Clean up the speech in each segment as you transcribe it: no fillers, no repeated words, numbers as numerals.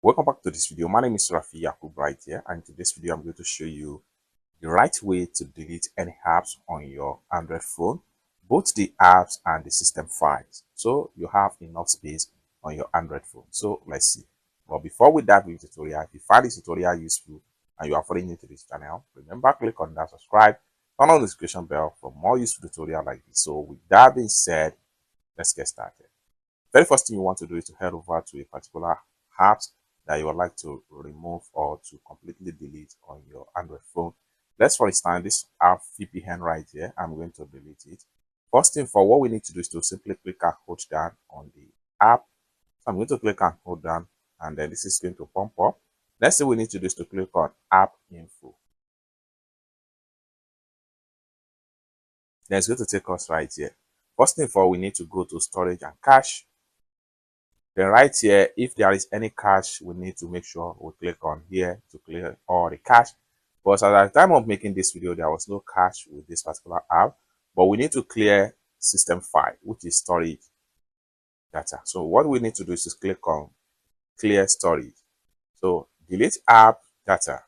Welcome back to this video. My name is Rafi Yakub right here, and in today's video I'm going to show you the right way to delete any apps on your Android phone, both the apps and the system files, so you have enough space on your Android phone. So let's see. But before we dive into the tutorial, if you find this tutorial useful and you are following new to this channel, remember click on that subscribe, turn on the notification bell for more useful tutorial like this. So with that being said, let's get started. Very first thing you want to do is to head over to a particular app that you would like to remove or to completely delete on your Android phone. Let's, for instance, this app VPN right here. I'm going to delete it. First thing for what we need to do is to simply click and hold down on the app. So I'm going to click and hold down, and then this is going to pump up. Next thing we need to do is to click on app info. Then it's going to take us right here. First thing for we need to go to storage and cache. Then right here, if there is any cache, we need to make sure we click on here to clear all the cache. But at the time of making this video, there was no cache with this particular app, but we need to clear system file, which is storage data. So what we need to do is just click on clear storage. So delete app data.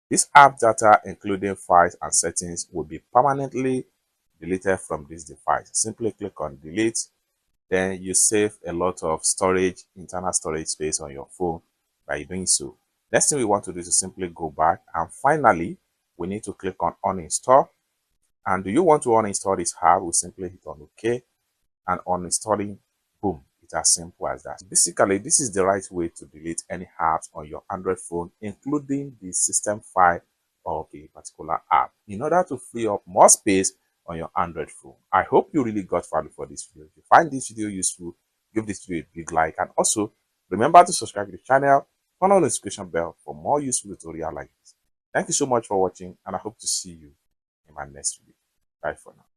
This app data, including files and settings, will be permanently deleted from this device. Simply click on delete. Then you save a lot of storage, internal storage space on your phone by doing so. Next thing we want to do is to simply go back, and finally we need to click on uninstall. And do you want to uninstall this app? We simply hit on OK, and uninstalling, boom, it's as simple as that. Basically, this is the right way to delete any apps on your Android phone, including the system file of a particular app, in order to free up more space on your Android phone. I hope you really got value for this video. If you find this video useful, give this video a big like, and also remember to subscribe to the channel, turn on the notification bell for more useful tutorial like this. Thank you so much for watching, and I hope to see you in my next video. Bye for now.